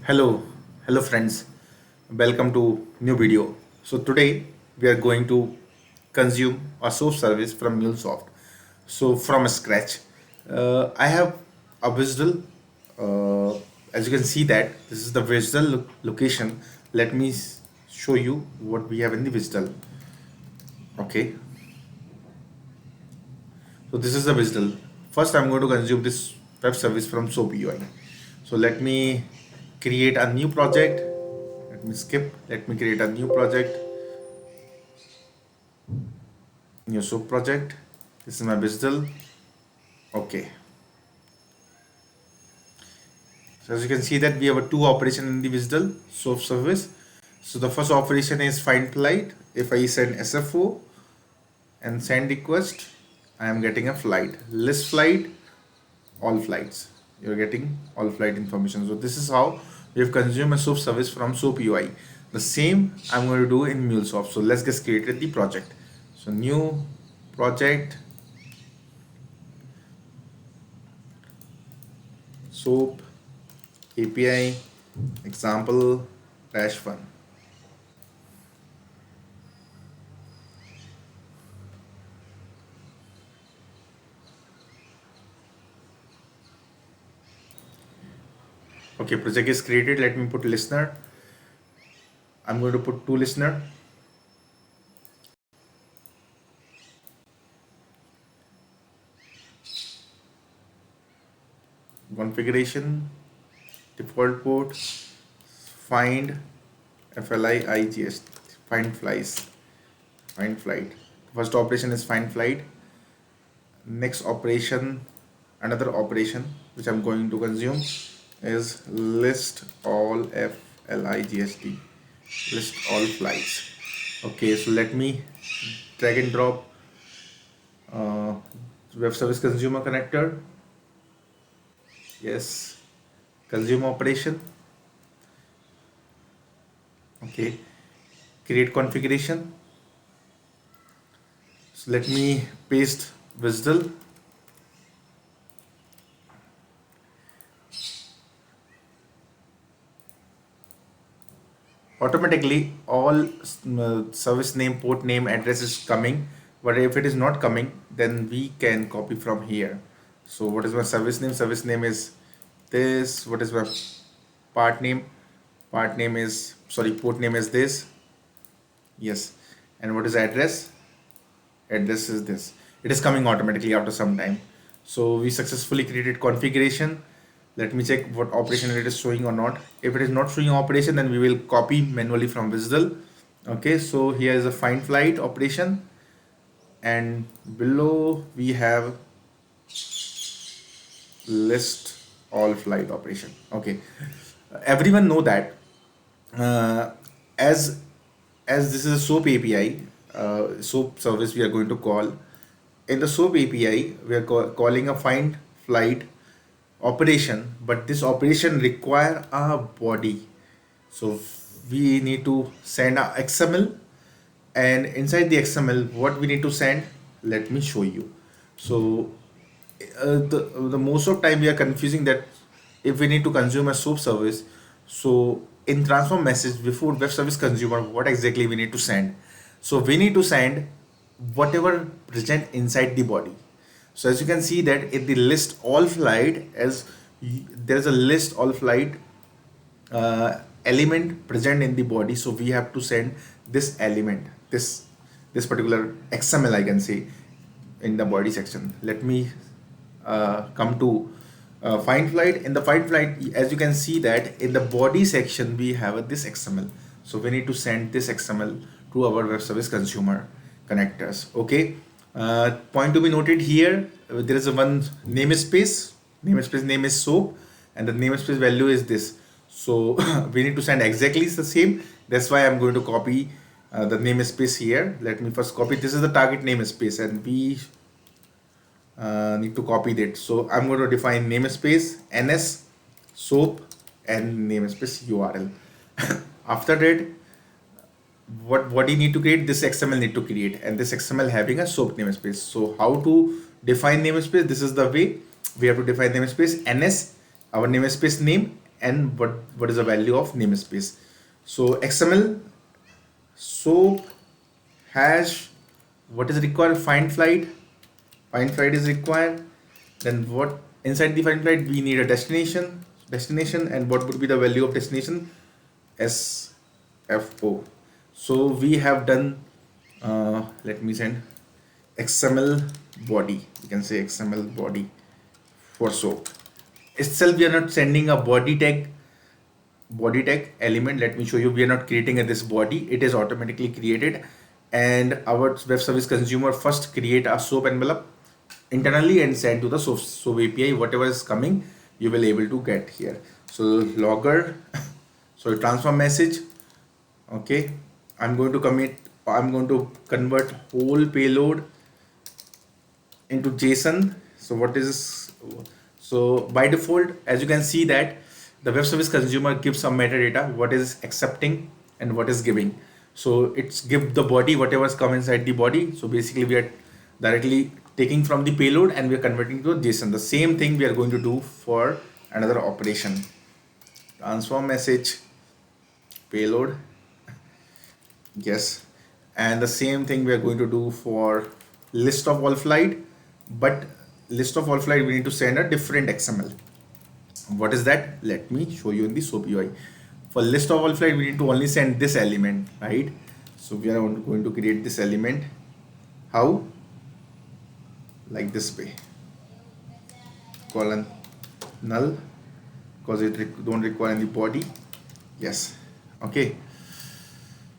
Hello, hello friends. Welcome to new video. So today we are going to consume a soap service from MuleSoft. So from scratch, I have a visual. As you can see that this is the visual location. Let me show you what we have in the visual. Okay. So this is the visual. First, I'm going to consume this web service from SOAP UI. So let me create a new project. Let me skip. Let me create a new project. New SOAP project. This is my visual. Okay. So as you can see that we have a two operation in the visual SOAP service. So the first operation is find flight. If I send SFO and send request, I am getting a flight. List flight, all flights. You're getting all flight information. So this is how we have consumed a SOAP service from SOAP UI. The same I'm going to do in MuleSoft. So let's get created the project. So new project, SOAP API example -1. Okay, project is created. Let me put listener. I'm going to put two listener. Configuration, default port, find FLIGS, find flies, find flight. First operation is find flight. Next operation, another operation which I'm going to consume is list all FLIGST, list all flights. Okay, so let me drag and drop uh, web service consumer connector. Yes, consume operation. Okay, create configuration. So let me paste visual. Automatically all service name, port name, address is coming, but if it is not coming, then we can copy from here. So what is my service name? Service name is this. What is my part name? Part name is, sorry, port name is this. Yes. And what is address? Address is this. It is coming automatically after some time. So we successfully created configuration. Let me check what operation it is showing or not. If it is not showing operation, then we will copy manually from visual. Okay, so here is a find flight operation, and below we have list all flight operation. Okay, everyone know that uh, as as this is a SOAP API, SOAP service we are going to call. In the SOAP API, we are calling a find flight operation, but this operation require a body. So we need to send a XML, and inside the XML, what we need to send, let me show you. So the most of time we are confusing that if we need to consume a SOAP service, so in transform message before web service consumer, what exactly we need to send? So we need to send whatever present inside the body. So as you can see that in the list all flight, as there is a list all flight element present in the body, so we have to send this element, this particular XML, I can say, in the body section. Let me come to find flight. In the find flight, as you can see that in the body section we have this XML, so we need to send this XML to our web service consumer connectors. Okay, point to be noted here, there is a one namespace name is SOAP, and the namespace value is this. So we need to send exactly the same. That's why I'm going to copy the namespace here. Let me first copy. This is the target namespace, and we need to copy that. So I'm going to define namespace ns soap and namespace URL. After that, what you need to create, this XML need to create, and this XML having a soap namespace. So how to define namespace? This is the way we have to define namespace ns, our namespace name, and what is the value of namespace. So XML soap hash, what is required? Find flight. Find flight is required. Then what inside the find flight we need a destination, and what would be the value of destination? SFO. So we have done, let me send XML body, you can say XML body for soap itself. We are not sending a body tag element. Let me show you. We are not creating this body, it is automatically created, and our web service consumer first create a soap envelope internally and send to the soap API. Whatever is coming you will able to get here. So logger, so transform message. Okay, I'm going to convert whole payload into JSON. So what is, so by default, as you can see that the web service consumer gives some metadata, what is accepting and what is giving. So it's give the body whatever's come inside the body. So basically we are directly taking from the payload and we are converting to a JSON. The same thing we are going to do for another operation. Transform message payload, yes, and the same thing we are going to do for list of all flight, but list of all flight we need to send a different XML. What is that? Let me show you in the SOAP UI. For list of all flight we need to only send this element, right? So we are going to create this element. How? Like this way, colon null, because it don't require any body. Yes, okay.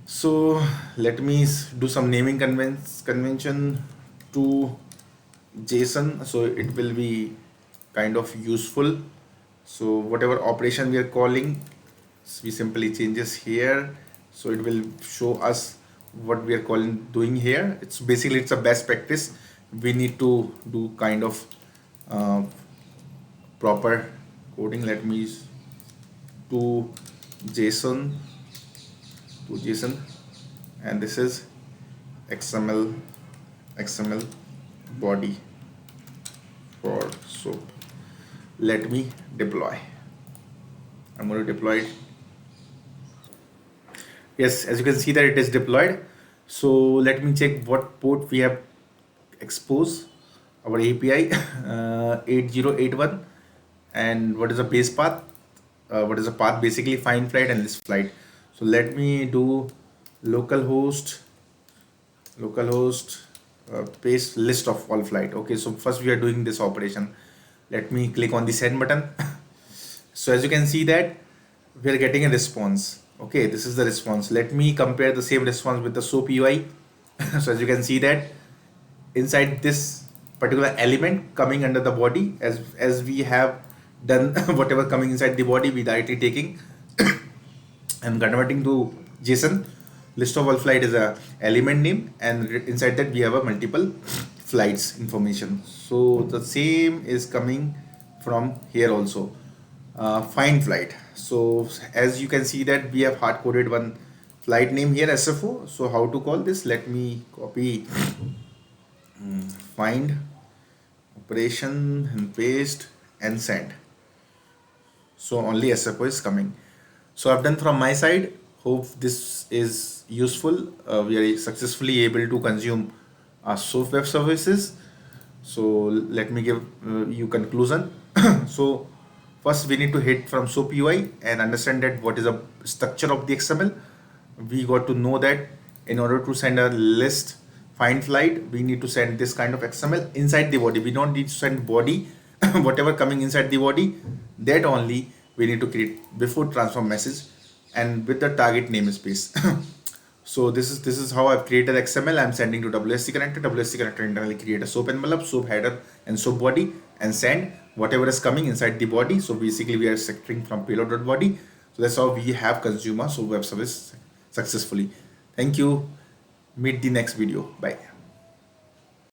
So let me do some naming convention to JSON, so it will be kind of useful. So whatever operation we are calling, we simply changes here, so it will show us what we are doing here. It's basically, it's a best practice. We need to do kind of proper coding. Let me to JSON, and this is XML body for soap. Let me deploy. I'm going to deploy it. Yes, as you can see that it is deployed. So let me check what port we have exposed our API 8081, and what is the base path, what is the path, basically find flight and list flight. So let me do localhost paste list of all flight. Okay, so first we are doing this operation. Let me click on the send button. So as you can see that we are getting a response. Okay, this is the response. Let me compare the same response with the SOAP UI. So as you can see that inside this particular element coming under the body, as we have done whatever coming inside the body, we directly taking and converting to JSON. List of all flight is a element name, and inside that we have a multiple flights information. So the same is coming from here also. Find flight. So as you can see that we have hard coded one flight name here, SFO. So how to call this? Let me copy find operation and paste and send. So only SFO is coming. So I've done from my side. Hope this is useful. We are successfully able to consume SOAP web services. So let me give you conclusion. So first we need to hit from SOAP UI and understand that what is the structure of the XML. We got to know that in order to send a list find flight, we need to send this kind of XML inside the body. We don't need to send body. Whatever coming inside the body, that only we need to create before transform message and with the target namespace. So this is how I've created XML. I'm sending to WSC connector. WSC connector internally create a SOAP envelope, SOAP header and SOAP body, and send whatever is coming inside the body. So basically we are sectoring from payload.body. So that's how we have consumed a SOAP web service successfully. Thank you. Meet the next video. Bye.